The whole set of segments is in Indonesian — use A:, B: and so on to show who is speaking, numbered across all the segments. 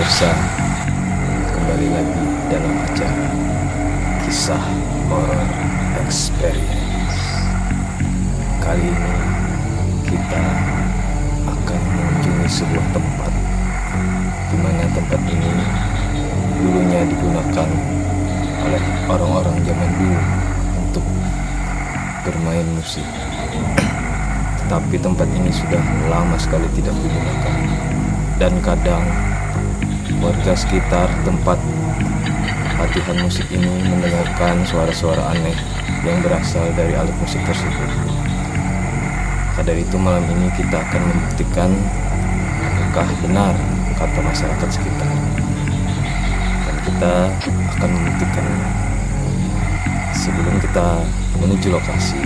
A: Pemirsa, kembali lagi dalam acara Kisah Horor Experience. Kali ini kita akan mengunjungi sebuah tempat di mana tempat ini dulunya digunakan oleh orang-orang zaman dulu untuk bermain musik. Tetapi tempat ini sudah lama sekali tidak digunakan, dan kadang warga sekitar tempat latihan musik ini mendengarkan suara-suara aneh yang berasal dari alat musik tersebut. Maka dari itu malam ini kita akan membuktikan apakah benar kata masyarakat sekitar, dan kita akan membuktikannya. Sebelum kita menuju lokasi,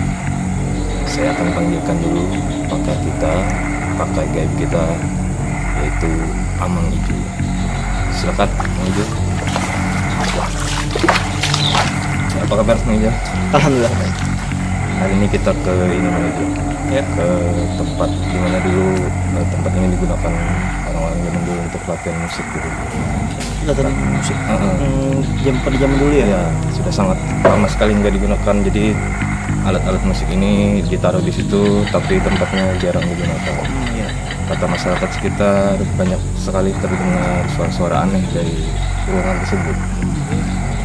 A: saya akan panggilkan dulu pakai gaib kita, yaitu Amang Ijo. Silakan, Mang Ijo. Apa kabar, Mang Ijo?
B: Alhamdulillah baik.
A: Hari ini kita ke ini, Mang Ijo. Ya, ke tempat dimana dulu tempat ini digunakan orang-orang zaman dulu untuk latihan musik gitu.
B: Latihan musik. Pada zaman dulu ya?
A: Ya, sudah sangat lama sekali nggak digunakan. Jadi alat-alat musik ini ditaruh di situ, tapi tempatnya jarang digunakan.
B: Iya.
A: Kata masyarakat sekitar banyak sekali terdengar suara-suara aneh dari ruangan tersebut.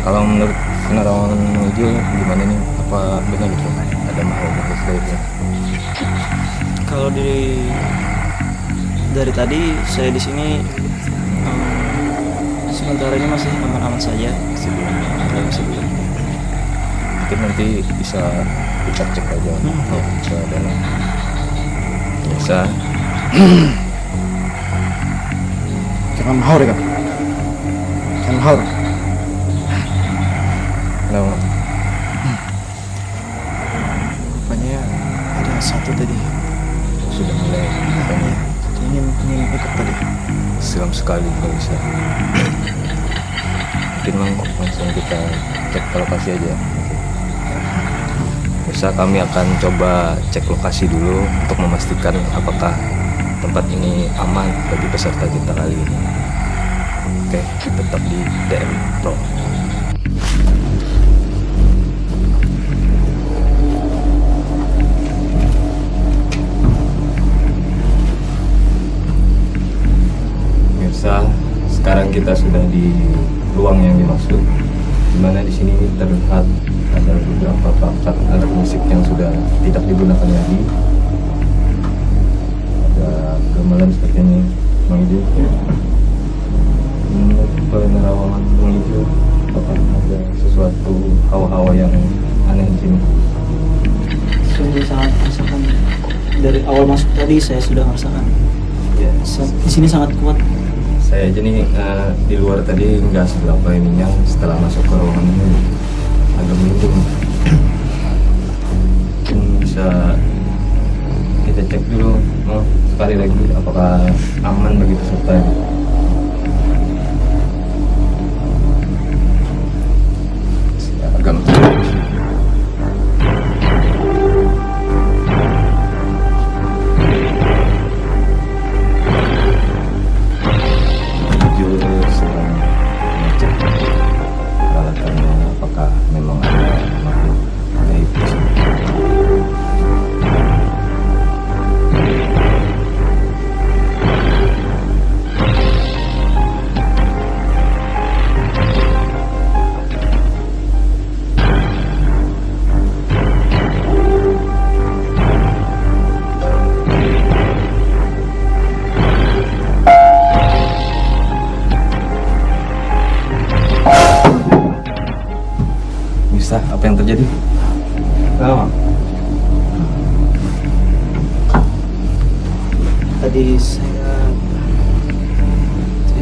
A: Kalau menurut penerawangan Mang Ijo gimana nih? Apa benar itu ada makhluk gaibnya?
B: Kalau dari tadi saya di sini sementara ini masih aman-aman saja. Masih belum.
A: Mungkin nanti bisa kita cek aja ke dalam. Bisa.
B: Jangan mahor ya, jangan mahor.
A: Kenapa?
B: Rupanya ada satu tadi.
A: Sudah mulai katanya.
B: Ingin ikut tadi.
A: Seram sekali kalau bisa. Mungkin langsung kita cek ke lokasi aja. Bisa, kami akan coba cek lokasi dulu untuk memastikan apakah tempat ini aman bagi peserta kita kali ini. Oke, tetap di DM Pro. Pemirsa, sekarang kita sudah di ruang yang dimaksud, dimana di sini terlihat ada beberapa perangkat alat musik yang sudah tidak digunakan lagi. Ada gamelan seperti ini, Mang Ijo. Menurut penerawangan Mang Ijo, apakah ada sesuatu hawa-hawa yang aneh di sini?
B: Sungguh sangat merasakan. Dari awal masuk tadi saya sudah merasakan.
A: Ya,
B: Di sini sangat kuat.
A: saya aja nih di luar tadi nggak seberapa ininya, setelah masuk ke ruangan ini agak merinding. Mungkin bisa kita cek dulu sekali lagi apakah aman bagi peserta ini. Agak sedang mengecek peralatannya, apakah memang ada makhluk gaib di sini. Bisa, apa yang terjadi? Kenapa?
B: Tadi saya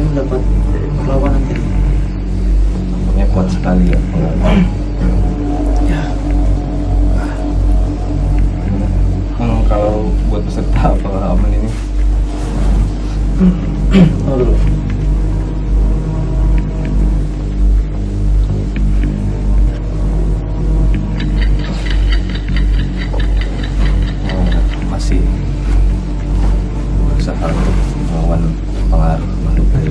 B: mendapat perlawanan tadi.
A: Tampaknya kuat sekali ya pengaruh.
B: Ya.
A: Kalau buat peserta apakah aman ini?
B: Aduh.
A: berusaha untuk melawan pengaruh makhluk gaib.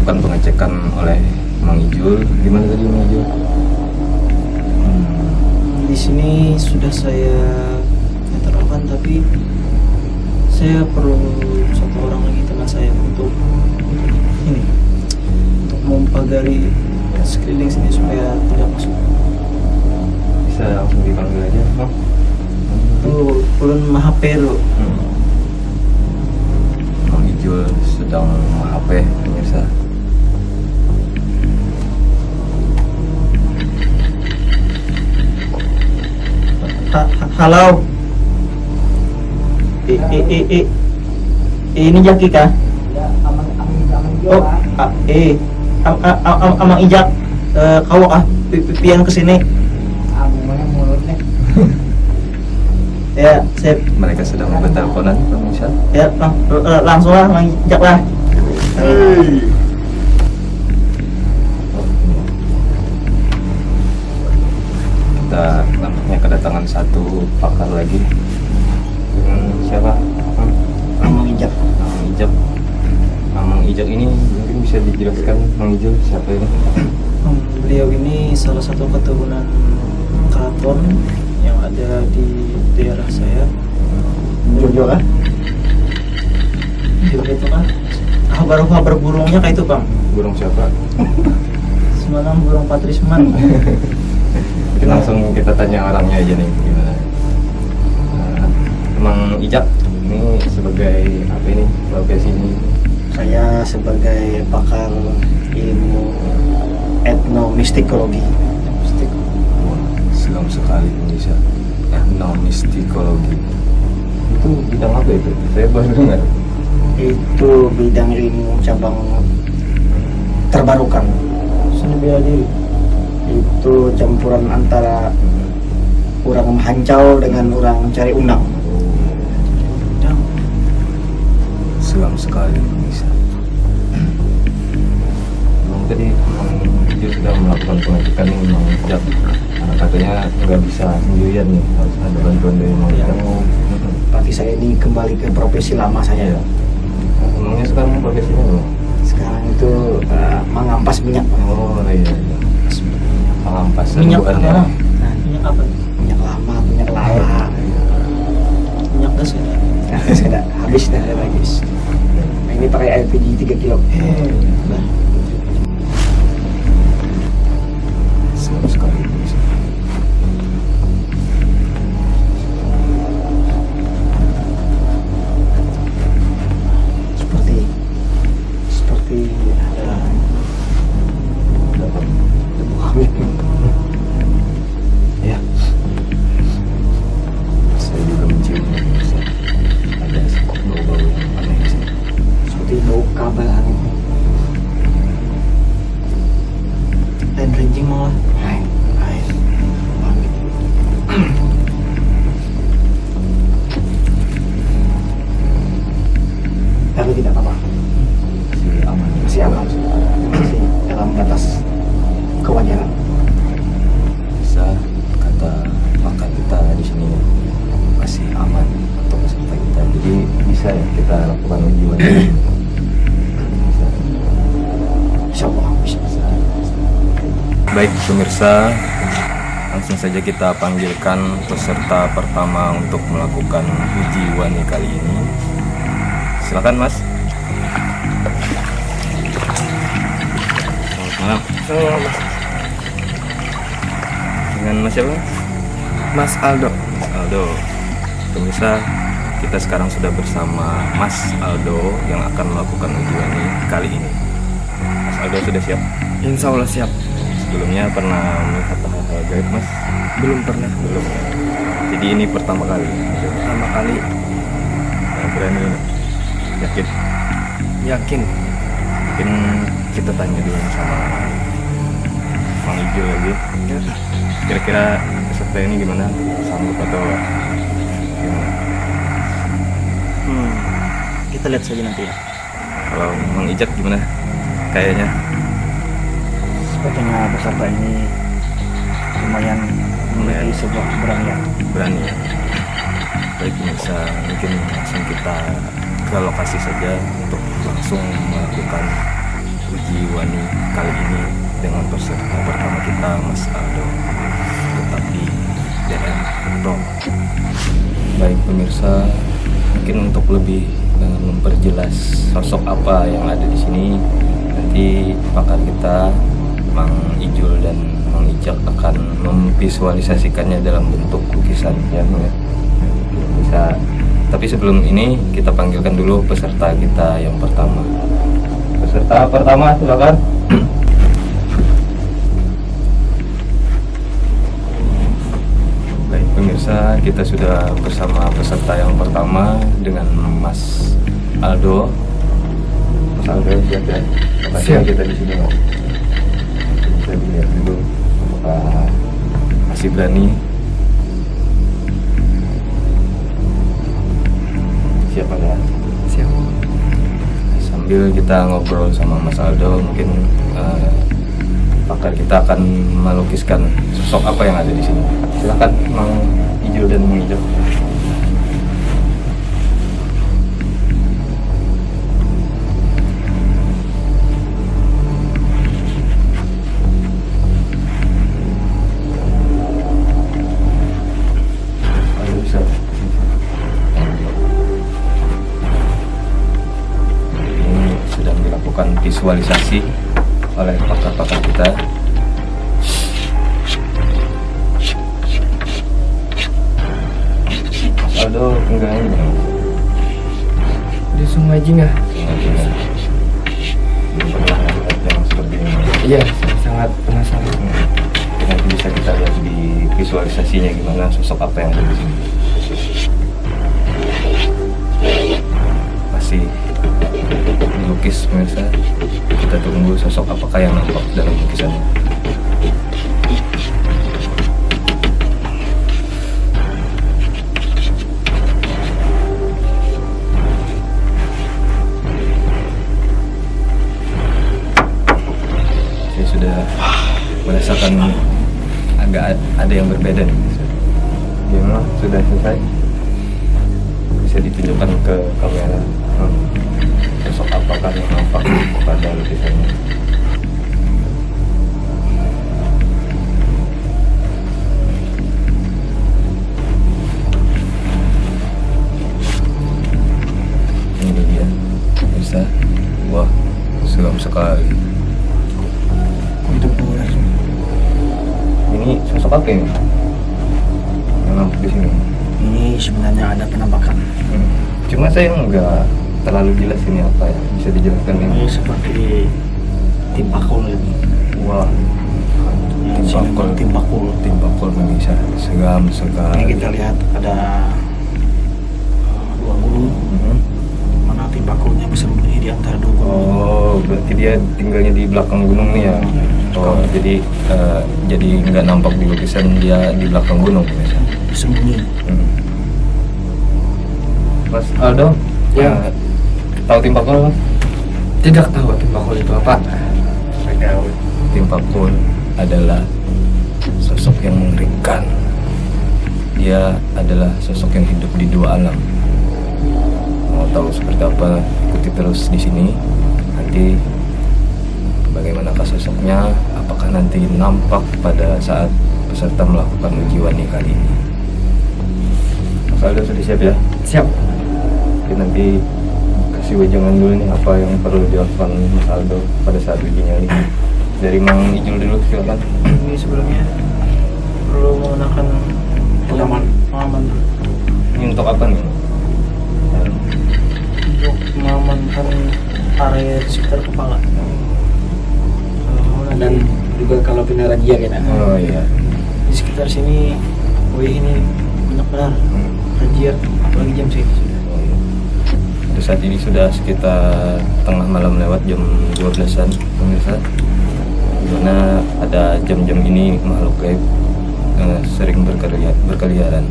A: melakukan pengecekan oleh Mang Ijul. Gimana tadi Mang Ijul?
B: Di sini sudah saya keterapkan, tapi saya perlu satu orang lagi teman saya untuk ini, untuk mempagari sekeliling sini supaya tidak masuk.
A: Bisa langsung dipanggil aja, Bang.
B: Tuh, ulun HP lo.
A: Mang Ijul sedang HP pemirsa.
B: Halo. Ini Jaki kah? Oh, Amang Ijak. Kau kah? Pian kesini. Ya, saya
A: Mereka sedang berteleponan, pemirsa.
B: ya langsung lah, Mang Ijak lah.
A: Kita nampaknya kedatangan satu pakar lagi. Siapa?
B: Amang Ijak.
A: Mang Ijak. Mang Ijak ini mungkin bisa dijelaskan Mang Ijul siapa ini?
B: Beliau ini salah satu keturunan keraton yang ada di daerah saya.
C: Jojo kan?
B: Juga itu kan kabar burungnya kayak itu, Bang.
A: Burung siapa?
B: Semalam burung Patrisman.
A: Mungkin langsung kita tanya orangnya aja nih gimana. Mang Ijak ini sebagai apa ini profesi ini?
C: Saya sebagai pakar ilmu etnomistikologi.
A: Wah, selam sekali bisa. Etnomistikologi. Itu bidang apa itu? Saya baru dengar.
C: Itu bidang ilmu cabang terbarukan.
B: Seni bela diri.
C: Itu campuran antara orang hancau dengan orang cari undang.
A: Selam sekali bisa. Memang tadi Mang Ijul sudah melakukan pengecekan nih Mang Ijak. Nah, katanya nggak bisa sendirian nih, harus ada bantuan dari Mang Ijak.
C: Berarti saya ini kembali ke profesi lama saya.
A: Iya. Emangnya sekarang profesinya apa?
C: Sekarang itu mengampas minyak.
A: Oh iya, iya. Pengampas
B: Minyak
A: serbuan
B: apa?
A: ya.
B: Nah, minyak apa?
C: Minyak lama, minyak lala.
B: Minyak gas ya.
C: Sudah habis dah habis. Nah, ini pakai LPG 3 kilo.
B: Nah,
A: Selam sekali bisa.
C: seperti ada debu hamil.
A: Ya. Saya juga menciumnya. Bisa. Ada bau-bau yang aneh di sini.
C: Seperti bau kabel angin.
B: dan ranjing malah.
C: Hai, hai. Wangi. Tapi tidak apa-apa,
A: Masih aman.
C: masih aman, masih dalam batas kewajaran.
A: Bisa kata makan kita di sini masih aman untuk peserta kita. Jadi bisa ya kita lakukan ujian. Bisa.
C: Insya Allah bisa.
A: Baik pemirsa, langsung saja kita panggilkan peserta pertama untuk melakukan uji wani kali ini. Silakan Mas. Selamat malam. Dengan Mas siapa?
D: Mas Aldo.
A: Mas Aldo. Pemirsa, kita sekarang sudah bersama Mas Aldo yang akan melakukan uji wani kali ini. Mas Aldo sudah siap?
D: Insya Allah siap.
A: Sebelumnya pernah melihat hal-hal gaib Mas?
D: Belum pernah.
A: Belum. Jadi ini pertama kali.
D: Pertama kali.
A: Berani, yakin.
D: Yakin.
A: Mungkin kita tanya dulu sama Mang Ijul lagi. Kira-kira peserta ini gimana? Sanggup atau gimana?
B: Kita lihat saja nanti ya.
A: Kalau Mang Ijak gimana? Kayaknya
C: Sepertinya peserta ini lumayan memiliki sebuah keberanian.
A: berani ya. Baik pemirsa, mungkin langsung kita ke lokasi saja untuk langsung melakukan uji Ujiwani kali ini dengan peserta pertama kita, Mas Aldo, tetap di DM Pro. Baik pemirsa, mungkin untuk lebih memperjelas sosok apa yang ada di sini, nanti pakar kita Mang Ijul dan Mang Icak akan memvisualisasikannya dalam bentuk lukisan ya, bisa. Tapi sebelum ini kita panggilkan dulu peserta kita yang pertama. Peserta pertama silakan. Baik pemirsa, kita sudah bersama peserta yang pertama dengan Mas Aldo. Mas Aldo siap ya? Siap kita di sini. Bisa dilihat dulu apakah masih berani. Siapa ya? Siap. Sambil kita ngobrol sama Mas Aldo, mungkin pakar kita akan melukiskan sosok apa yang ada di sini. Silakan Mang Ijul dan Mang Ijul. Visualisasi oleh pakar-pakar kita. Mas Aldo pinggangnya gimana?
D: Di Sungai Jingah.
A: Belum pernah lihat yang seperti ini.
D: Iya, saya sangat penasaran.
A: Nanti bisa kita lihat di visualisasinya gimana sosok apa yang ada di sini. Masih dilukis pemirsa, kita tunggu sosok apakah yang nampak dalam lukisannya. Saya sudah merasakan agak ada yang berbeda nih. Gimana? Sudah selesai? Bisa ditunjukkan ke kamera. Sosok apakah yang nampak pada lukisannya? Ini dia, bisa. Wah, seram sekali.
C: Untuk bola.
A: Ini sosok apa ini? Yang nampak di sini?
C: Ini sebenarnya ada penampakan.
A: Cuma saya nggak terlalu jelas ini apa ya, bisa dijelaskan ini?
C: Ini seperti timpakul ini.
A: Wah, timpakul bisa seram
C: Ini
A: sekali.
C: kita lihat ada dua gunung. Mana timpakulnya bersembunyi di antara dua gunung.
A: Oh, berarti dia tinggalnya di belakang gunung nih ya? Oh, jadi nggak nampak di lukisan dia di belakang gunung biasa.
C: Bersembunyi.
A: Mas Aldo,
D: Ya.
A: Tahu timpakul Mas?
D: Tidak tahu timpakul itu apa.
A: Timpakul adalah sosok yang mengerikan. Dia adalah sosok yang hidup di dua alam. Mau tahu seperti apa? Ikuti terus di sini. Nanti bagaimanakah sosoknya? Apakah nanti nampak pada saat peserta melakukan uji wani kali ini? Mas Aldo sudah siap ya?
D: Siap.
A: Oke, nanti kasih wejangan dulu nih apa yang perlu dilakukan Mas Aldo pada saat uji nyali. Dari Mang Ijul dulu silakan.
B: Ini sebelumnya perlu menggunakan pengaman
A: Ini untuk apa nih?
B: untuk mengamankan area di sekitar kepala.
C: Dan juga kalau pindah razia kita.
A: Oh iya.
B: Di sekitar sini, ini banyak benar razia, apalagi jam segini sudah.
A: Oh, iya. Untuk saat ini sudah sekitar tengah malam lewat jam 12-an pemirsa. Dimana ada jam-jam ini makhluk gaib sering berkeliaran.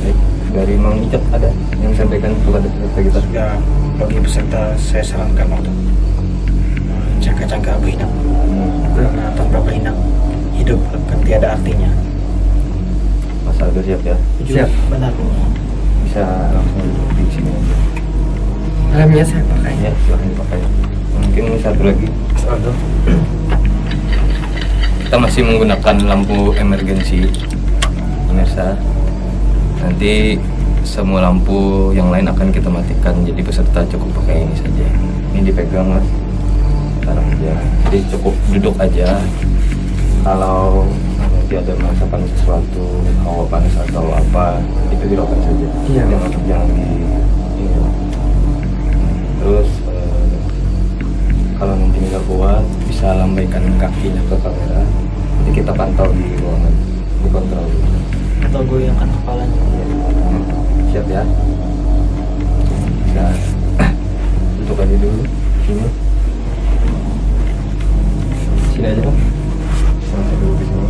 A: Baik, dari Mang Icak ada yang disampaikan kepada peserta kita?
C: Sudah bagi peserta saya sarankan untuk jaga-jaga berhinang. Karena tanpa berhinang hidup akan tiada artinya.
A: Mas Aldo siap ya?
D: Siap.
B: Benar.
A: Bisa langsung duduk di sini aja.
D: Helmnya saya pakai.
A: Ya, silahkan dipakai. Mungkin satu lagi, Mas Aldo. Kita masih menggunakan lampu emergensi, pemirsa. Nanti semua lampu yang lain akan kita matikan, jadi peserta cukup pakai ini saja. Ini dipegang, Mas. Taruh aja. Jadi cukup duduk aja. Kalau nanti ada merasakan sesuatu, hawa panas atau apa, itu hiraukan saja.
D: Iya.
A: Jangan di ini. Terus kalau nanti nggak kuat, bisa lambaikan kakinya ke kamera. Nanti kita pantau di ruangan, dikontrol.
B: Atau goyangkan kepalanya.
A: Siap ya? Bisa duduk aja dulu. Sini. Sini aja, Pak. Sama dulu di sini.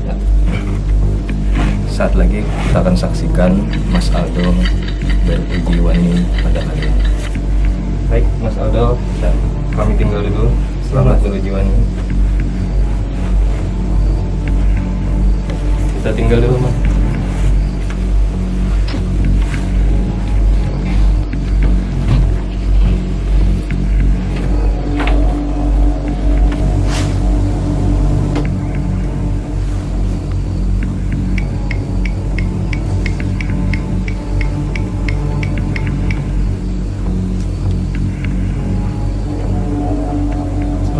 A: Ya. Saat lagi kita akan saksikan Mas Aldo beruji wani pada hari ini. Baik, Mas Aldo, kami tinggal dulu. Selamat beruji wani. Kita tinggal dulu, Mas.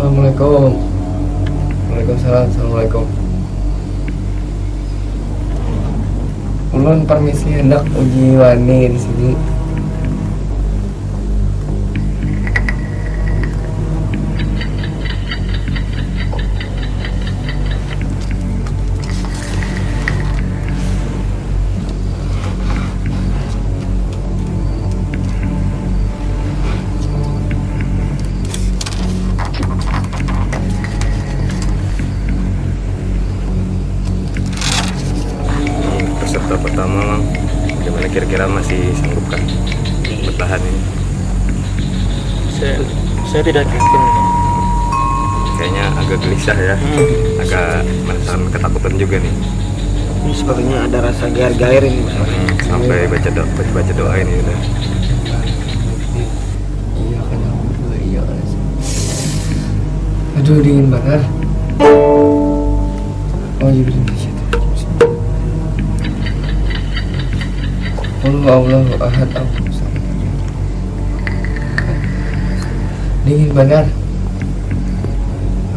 D: Assalamualaikum. Waalaikumsalam. Assalamualaikum. Ulun permisi hendak uji wani di sini.
A: Peserta pertama, gimana kira-kira masih sanggupkah bertahan ini?
B: Saya tidak yakin.
A: Kayaknya agak gelisah ya, agak merasakan ketakutan juga nih.
C: Ini sepertinya ada rasa gair-gair ini, Mas.
A: Sampai baca doa ini udah.
D: Iya kan aku iya kan. Aduh dingin banget. Oh iya bener sih. Allahu ahad Allahu samad. Dingin banget.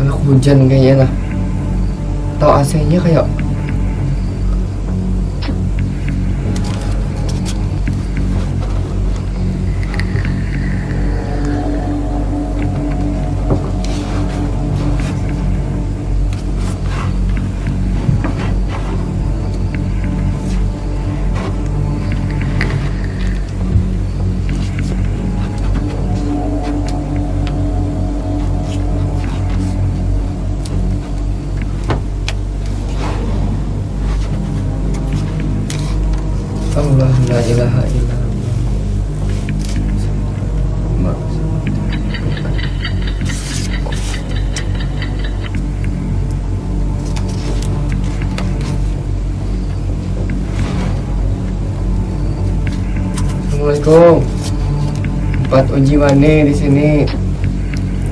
D: Anak hujan kayaknya lah. Tahu AC-nya kayak Allah la ilaha illallah. Assalamualaikum. 4 uji wani di sini.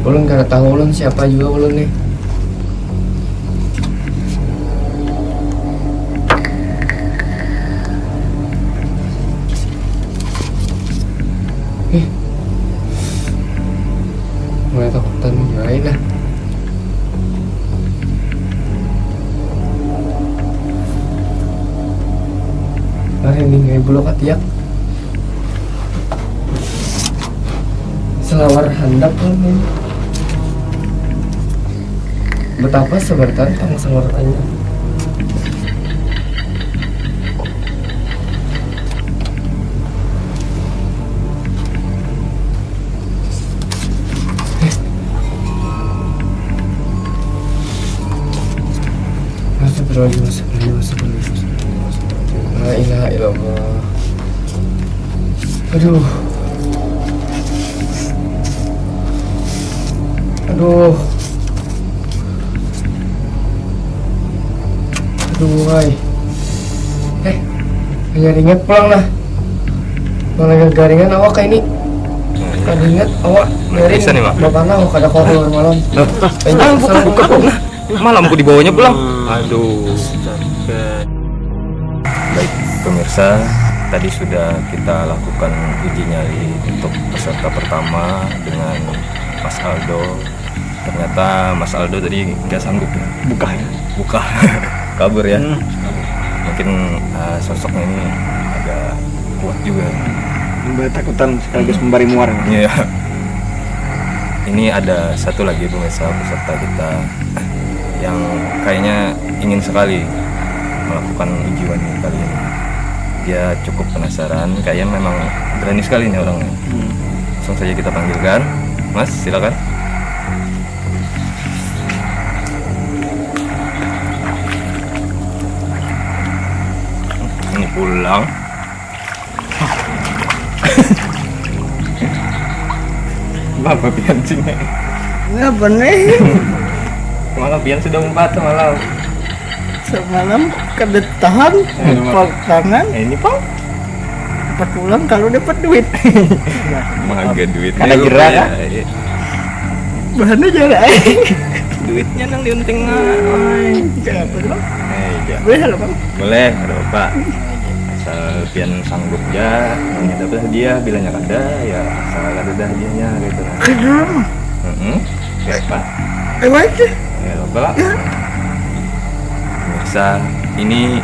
D: Ulun kada tahu ulun siapa juga ulun nih. Mulai takutan juga lah. Hari ini nggak bulu katiak. Selawar handap ini. Betapa sebertan tang selawar-nya. La ilaha illallah. Aduh. Aduh. Aduh, wai. Hanya ingat pulang lah. Malah garingan awak kayak ini. Kan ingat awak biarin
A: Bisa nih, Mak.
D: bapaknya mau kada kau keluar malam.
A: Buka. Malam ku dibawanya pulang. Aduh. Baik pemirsa, tadi sudah kita lakukan uji nyali untuk peserta pertama dengan Mas Aldo. Ternyata Mas Aldo tadi nggak sanggup ya. Buka. Kabur ya. Mungkin sosoknya ini agak kuat juga.
C: Takutan sekaligus memberi muar.
A: Iya. Ini ada satu lagi pemirsa peserta kita yang kayaknya ingin sekali melakukan uji wanita kali ini. Dia cukup penasaran, kayaknya memang berani sekali nih orangnya. Langsung saja kita panggilkan. Mas, silakan. Ini pulang. Bapak pian sini.
B: Ngapa nih?
A: Malah pian sudah mempat malam.
B: Semalam kedetahan, pak tangan,
A: Ini Pak.
B: dapat pulang kalau dapat duit.
A: Maga duit.
C: Kada gerak, kan?
B: Bahannya jarak.
A: Duitnya nang diunting
B: Kenapa tuh?
A: iya.
B: Boleh halo bang?
A: Boleh, ada Bapak. Asal pian sanggup ya, punya dapat hadiah, bilangnya kada ya asal ada hadiahnya gitu nah.
B: Kenapa?
A: Ya Pak.
B: Aja.
A: Ya Bapak. Pemirsa, ini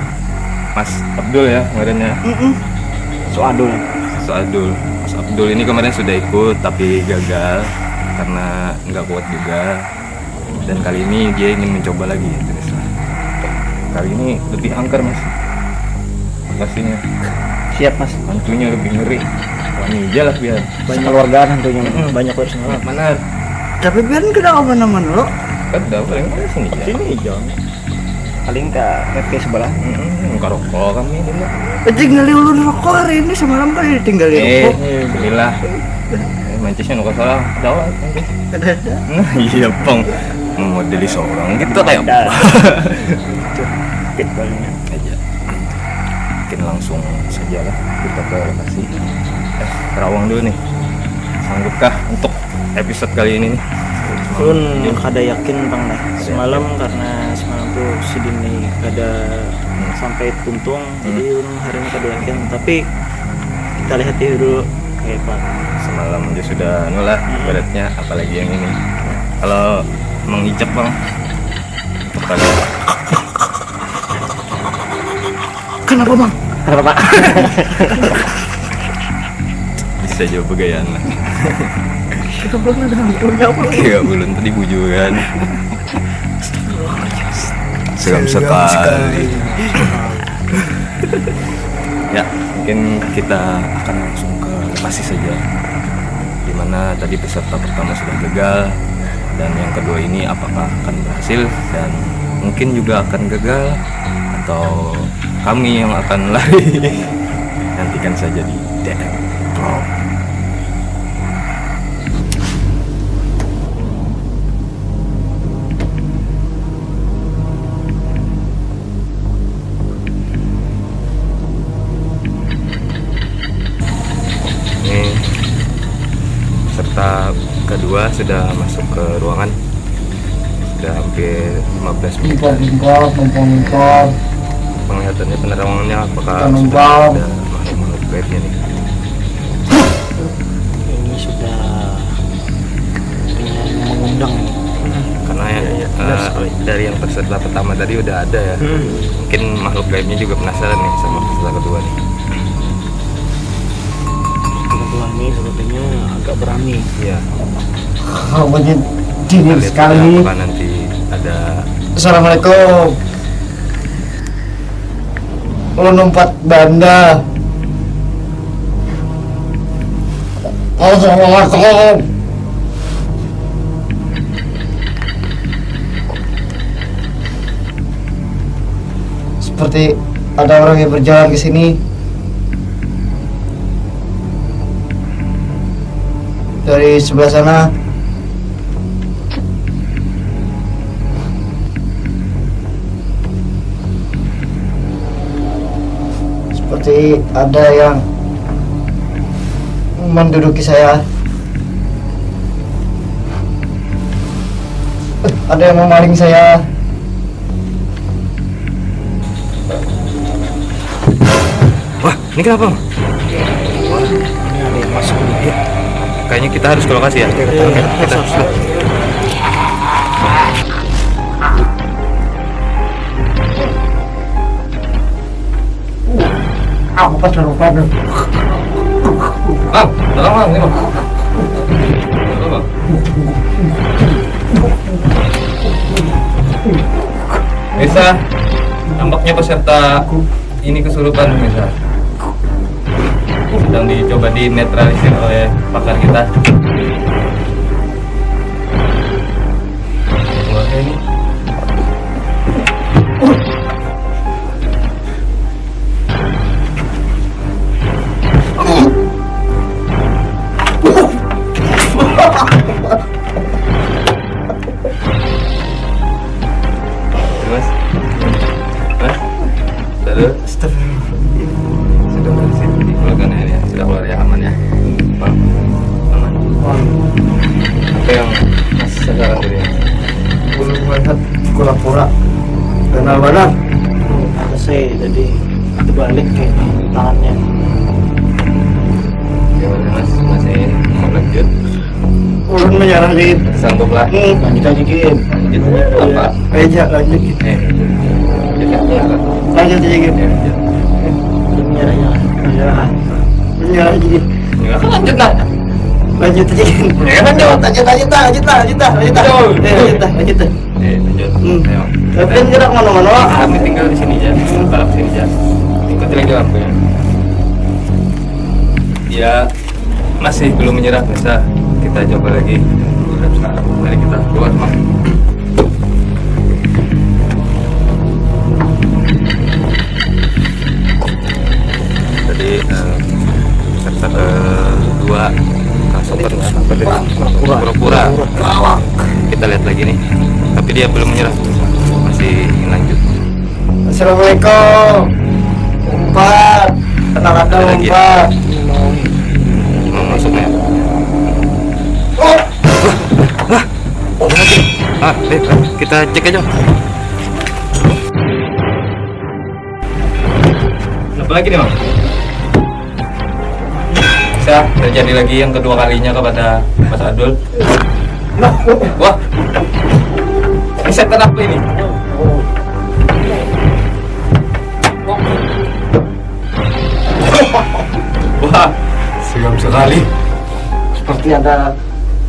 A: Mas Abdul ya kemarinnya.
C: Soadul.
A: Mas Abdul ini kemarin sudah ikut tapi gagal karena nggak kuat juga. Dan kali ini dia ingin mencoba lagi pemirsa. Kali ini lebih angker Mas. Pastinya.
C: Siap mas.
A: Hantunya lebih ngeri. Wani aja lah biar.
C: Banyak keluargaan tentunya. Banyak harus malam.
A: Mana?
B: Tapi biar kita kemana-mana lo.
A: Kada paling mana sini ya.
C: Sini John. Paling ke PP sebelah.
A: Muka rokok kami dulu.
B: Tinggalin ulun rokok hari ini semalam kan ditinggalin rokok.
A: Bismillah. Mancisnya nuka salah. Dawa mancis.
B: Ada.
A: Nah, iya Bang. Memodeli seorang gitu kayak
C: Dah. Fit palingnya.
A: aja. Mungkin langsung saja lah kita ke lokasi. Kerawang dulu nih. Sanggupkah untuk episode kali ini nih?
B: Ulun kada yakin bang nih. Semalam karena semalam tuh si Dini kada sampai tuntung, jadi ulun hari ini kada yakin. Tapi kita lihat dulu kayak Pak.
A: Semalam dia sudah nolak ibaratnya, apalagi yang ini. Kalau mengicap Bang, untuk kalian
B: Kenapa bang?
C: Kenapa pak?
A: bisa jawab gayaan lah.
B: Kenapa bang ada hantunya apa?
A: Kayak belum tadi bujukan. Seram sekali. Ya, mungkin kita akan langsung ke lokasi saja. Dimana tadi peserta pertama sudah gagal dan yang kedua ini apakah akan berhasil dan mungkin juga akan gagal atau kami yang akan lari. Nantikan saja di DM Pro. Ini peserta kedua sudah masuk ke ruangan, sudah hampir 15 menit.
D: Mumpung.
A: Penglihatannya penerangannya apakah
D: Penumpang.
A: sudah ada makhluk gaibnya nih?
B: Ini sudah mengundang.
A: Karena dari yang peserta pertama tadi udah ada ya. Mungkin makhluk gaibnya juga penasaran nih sama peserta kedua nih.
B: Kedua ini sepertinya agak berani.
A: Iya.
D: Kau banyak
A: Kita
D: dingin
A: lihat
D: sekali.
A: apakah nanti ada.
D: Assalamualaikum. Ulun numpat banda. Assalamualaikum. Seperti ada orang yang berjalan ke sini. Dari sebelah sana. Seperti ada yang menduduki saya. Ada yang mau maling saya.
A: Wah, ini kenapa? Bang?
C: Ini ada yang masuk dia.
A: Kayaknya kita harus ke lokasi ya. Kita harus.
D: Apa serupa bro?
A: Bang, tolong bang, ini bang. Tolong bang. Bisa, tampaknya peserta ini kesurupan bisa. Sedang dicoba dinetralisir oleh pakar kita. Wah, ini. Mas, mas, sudah dikeluarkan ya, sudah keluar ya, aman ya, bang, aman. Apa yang mas sekarang ini?
D: Belum melihat pura-pura kenal badan.
B: Ada saya tadi terbalik kayak tangannya.
A: Gimana mas, masih mau lanjut?
D: Ulun menyerah dikit.
A: Sanggup lah.
B: Lanjut aja Kim.
A: Lanjut apa?
D: Aja lanjut.
A: Lanjut ya,
D: Lanjut aja gitu.
A: lanjut.
B: Menyerah jangan.
D: Menyerah aja gitu.
A: Ya kan lanjut lah.
D: Lanjut aja gitu.
A: Ya lanjut.
D: Lanjut lah. Lanjut lah.
A: Lanjut. Lanjut. Ayo.
D: Tapi gerak mana-mana.
A: Kami tinggal di sini aja, balap sini aja. Ikuti lagi lampunya. Dia masih belum menyerah, bisa kita coba lagi. Udah sekarang, mari kita keluar mas. Tadi peserta kedua pura-pura. Kita lihat lagi nih, tapi dia belum menyerah, masih ingin lanjut.
D: Assalamualaikum. Umpat. Kata-kata
A: Ada lagi.
D: umpat.
A: Mau masuknya? Baik, kita cek aja. Apa lagi nih, Bang? Bisa terjadi lagi yang kedua kalinya kepada Mas Adul. Wah, ini setan apa ini? Wah, seram sekali.
D: Seperti ada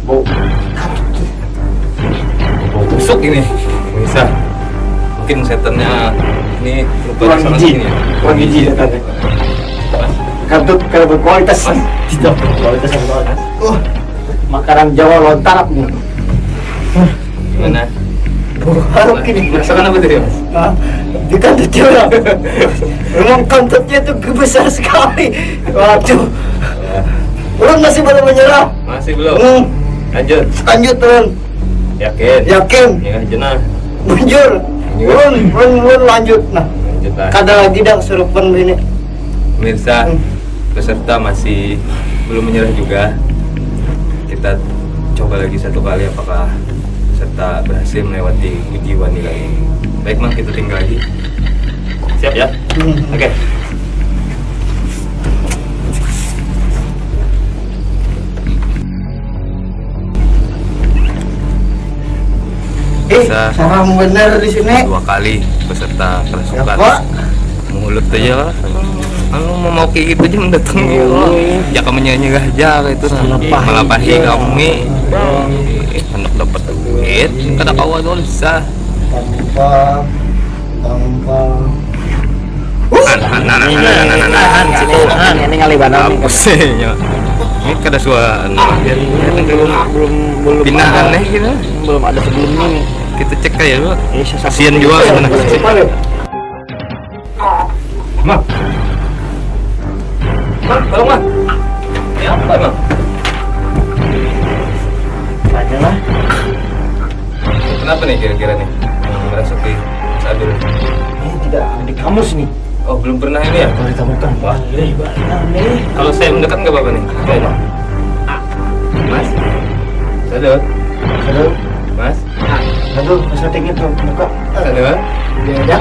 D: bau.
A: Bau busuk ini. Bisa. Mungkin setannya ini lupa
D: Kurang
A: sama
D: gizi.
A: sini ya.
D: Kurang gizi ya tadi.
A: Mas,
D: Kantut kalau berkualitas.
B: Tidak kualitas yang banget.
D: Makanan Jawa lontar nih.
A: gimana?
D: Harus gini.
A: Merasakan apa tadi, Mas?
D: Nah, di kantut Jawa. Memang kantutnya itu besar sekali. Waduh. Ulun masih belum menyerah.
A: Masih belum. Lanjut.
D: Lanjut Ulun.
A: Yakin?
D: Yakin.
A: Ya, jenah.
D: Munjur. Ulun lanjut. Nah,
A: Lanjut lah.
D: kada lagi dah kesurupan ini.
A: Pemirsa, peserta masih belum menyerah juga. Kita coba lagi satu kali apakah peserta berhasil melewati uji wanita ini. Baik, Mang, kita tinggal lagi. Siap ya? Oke. Bisa.
D: Sarang bener di sini.
A: Dua kali peserta kerasukan.
D: Apa?
A: Mulut aja lah. Anu mau kayak gitu aja mendatangi Allah. Ya kamu nyanyi aja itu melampahi kami. Hendak dapat duit, kada kawa dosa.
D: Tanpa
B: Ini kali banget.
A: Apa sih? Ini kada suara.
B: Belum
A: Pindah aneh gitu.
B: belum ada sebelumnya nih.
A: Kita cek aja dulu.
B: Iya,
A: Kasian juga sana. Mak. Mak, tolong Mak. Ini apa Mak?
B: Aja lah.
A: Kenapa nih kira-kira nih yang merasuki Sadul?
B: Ini tidak ada di kamus nih.
A: Oh, belum pernah ini ya?
B: Kalau ditemukan. Wah, ini nih.
A: Kalau saya mendekat nggak apa-apa nih? Coba. Mas? Sadul?
D: Aduh,
A: Mas?
C: Lalu setting itu buka.
A: Ada?
C: Dia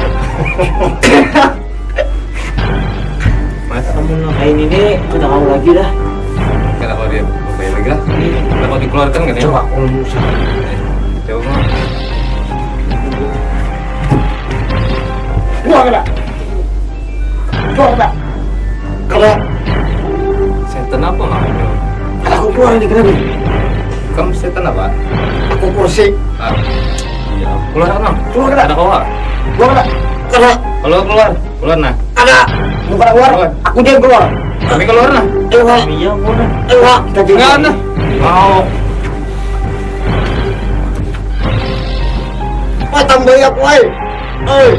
A: Mas,
B: Kamu nakain ini kita mau lagi dah.
A: kenapa dia bayar lagi lah? Kenapa dikeluarkan kan ya?
C: coba om
A: Coba mah.
C: keluar enggak? Keluar enggak? Kalau
A: Setan apa lah?
C: aku keluar ini kenapa?
A: Kamu setan apa?
C: Aku kursi.
A: Ah, iya. Keluar kan?
C: Keluar kan?
A: Ada keluar.
C: Keluar enggak? Kalau
A: Kalau keluar nah.
C: ada bukan keluar,
A: Keluar.
C: aku dia keluar.
A: Tapi keluar nah.
C: Ayo Pak.
B: Iya, boleh.
C: Ayo Pak. Kita jadi.
A: Enggak ada. Mau.
C: Pak tambah ya, Pak. Eh.